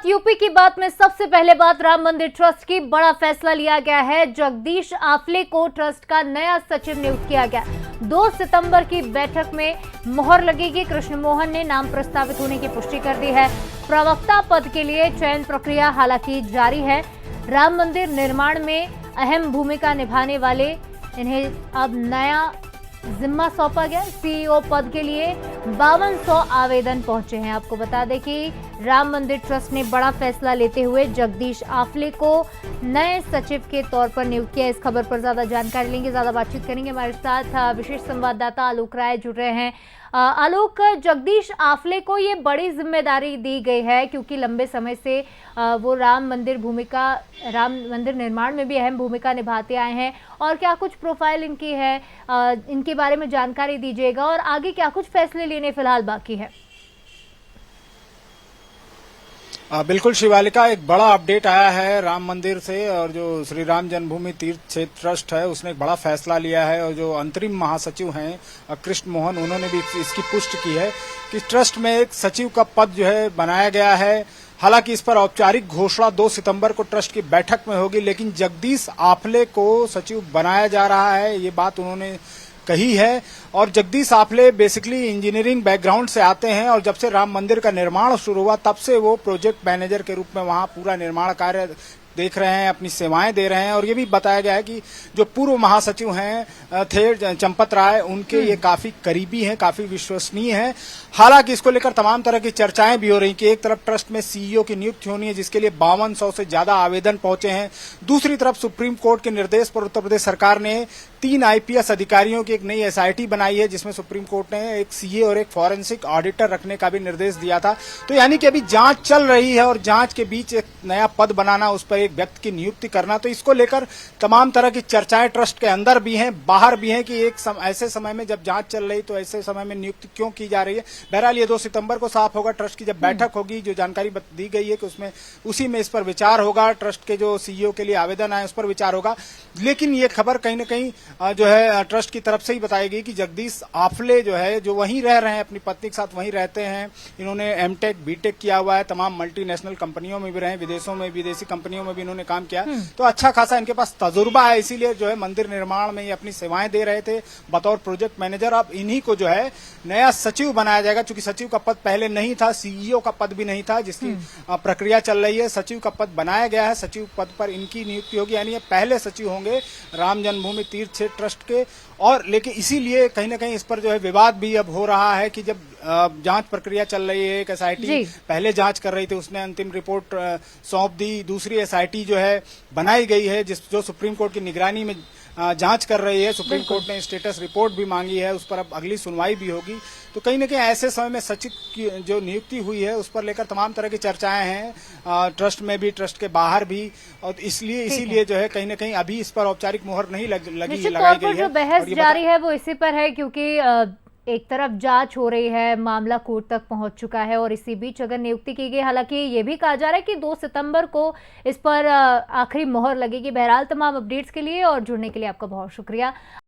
UP की बात में सबसे पहले बात राम मंदिर ट्रस्ट की बड़ा फैसला लिया गया है। जगदीश आफले को ट्रस्ट का नया सचिव नियुक्त किया गया। 2 सितंबर की बैठक में मोहर लगेगी। कृष्ण मोहन ने नाम प्रस्तावित होने की पुष्टि कर दी है। प्रवक्ता पद के लिए चयन प्रक्रिया हालांकि जारी है। राम मंदिर निर्माण में अहम भूमिका निभाने वाले इन्हें अब नया जिम्मा सौंपा गया। सीईओ पद के लिए 5200 आवेदन पहुंचे हैं। आपको बता दें कि राम मंदिर ट्रस्ट ने बड़ा फैसला लेते हुए जगदीश आफले को नए सचिव के तौर पर नियुक्त किया। इस खबर पर ज्यादा जानकारी लेंगे, ज्यादा बातचीत करेंगे। हमारे साथ विशेष संवाददाता आलोक राय जुड़ रहे हैं। आलोक, जगदीश आफले को ये बड़ी जिम्मेदारी दी गई है क्योंकि लंबे समय से वो राम मंदिर निर्माण में भी अहम भूमिका निभाते आए हैं। और क्या कुछ प्रोफाइल इनकी है, इनके बारे में जानकारी दीजिएगा और आगे क्या कुछ फैसले लेने फिलहाल बाकी है। बिल्कुल शिवालिका, एक बड़ा अपडेट आया है राम मंदिर से। और जो श्री राम जन्मभूमि तीर्थ क्षेत्र ट्रस्ट है उसने एक बड़ा फैसला लिया है। और जो अंतरिम महासचिव हैं कृष्ण मोहन, उन्होंने भी इसकी पुष्टि की है कि ट्रस्ट में एक सचिव का पद जो है बनाया गया है। हालांकि इस पर औपचारिक घोषणा 2 सितंबर को ट्रस्ट की बैठक में होगी, लेकिन जगदीश आफले को सचिव बनाया जा रहा है, ये बात उन्होंने कही है। और जगदीश आफले बेसिकली इंजीनियरिंग बैकग्राउंड से आते हैं और जब से राम मंदिर का निर्माण शुरू हुआ तब से वो प्रोजेक्ट मैनेजर के रूप में वहां पूरा निर्माण कार्य देख रहे हैं, अपनी सेवाएं दे रहे हैं। और ये भी बताया गया है कि जो पूर्व महासचिव हैं थे चंपत राय, उनके ये काफी करीबी हैं, काफी विश्वसनीय हैं। हालांकि इसको लेकर तमाम तरह की चर्चाएं भी हो रही कि एक तरफ ट्रस्ट में सीईओ की नियुक्ति होनी है जिसके लिए 5200 से ज्यादा आवेदन पहुंचे हैं। दूसरी तरफ सुप्रीम कोर्ट के निर्देश पर उत्तर प्रदेश सरकार ने 3 आईपीएस अधिकारियों की एक नई एसआईटी बनाई है जिसमें सुप्रीम कोर्ट ने एक सीए और एक फॉरेंसिक ऑडिटर रखने का भी निर्देश दिया था। तो यानी कि अभी जांच चल रही है और जांच के बीच एक नया पद बनाना, उस पर एक व्यक्ति की नियुक्ति करना, तो इसको लेकर तमाम तरह की चर्चाएं ट्रस्ट के अंदर भी हैं, बाहर भी हैं कि ऐसे समय में जब जांच चल रही तो ऐसे समय में नियुक्ति क्यों की जा रही है। बहरहाल ये 2 सितंबर को साफ होगा। ट्रस्ट की जब बैठक होगी, जो जानकारी दी गई है कि उसमें उसी में इस पर विचार होगा। ट्रस्ट के जो सीईओ के लिए आवेदन आए उस पर विचार होगा। लेकिन ये खबर कहीं न कहीं जो है ट्रस्ट की तरफ से ही बताई गई कि जगदीश आफले जो है, जो वहीं रह रहे हैं, अपनी पत्नी के साथ वहीं रहते हैं। इन्होंने एमटेक बीटेक किया हुआ है, तमाम मल्टीनेशनल कंपनियों में भी रहे, विदेशों में, विदेशी कंपनियों में भी इन्होंने काम किया। तो अच्छा खासा इनके पास तजुर्बा है, इसीलिए जो है मंदिर निर्माण में ये अपनी सेवाएं दे रहे थे बतौर प्रोजेक्ट मैनेजर। अब इन्हीं को जो है नया सचिव बनाया जाएगा, क्योंकि सचिव का पद पहले नहीं था, सीईओ का पद भी नहीं था, जिसकी प्रक्रिया चल रही है। सचिव का पद बनाया गया है, सचिव पद पर इनकी नियुक्ति होगी, यानी ये पहले सचिव होंगे राम जन्मभूमि तीर्थ क्षेत्र ट्रस्ट के। और लेकिन इसीलिए कहीं ना कहीं इस पर जो है विवाद भी अब हो रहा है कि जब जांच प्रक्रिया चल रही है, एक एसआईटी पहले जांच कर रही थी, उसने अंतिम रिपोर्ट सौंप दी। दूसरी एसआईटी जो है बनाई गई है जो सुप्रीम कोर्ट की निगरानी में जांच कर रही है। सुप्रीम कोर्ट ने स्टेटस रिपोर्ट भी मांगी है, उस पर अब अगली सुनवाई भी होगी। तो कहीं ना कहीं ऐसे समय में सचिव की जो नियुक्ति हुई है उस पर लेकर तमाम तरह की चर्चाएं हैं, ट्रस्ट में भी, ट्रस्ट के बाहर भी। और इसीलिए जो है कहीं ना कहीं अभी इस पर औपचारिक मोहर नहीं लगाई गई है। जो बहस जारी है वो इसी पर है क्योंकि एक तरफ जांच हो रही है, मामला कोर्ट तक पहुंच चुका है और इसी बीच अगर नियुक्ति की गई, हालांकि ये भी कहा जा रहा है कि 2 सितंबर को इस पर आखिरी मोहर लगेगी। बहरहाल तमाम अपडेट्स के लिए और जुड़ने के लिए आपका बहुत शुक्रिया।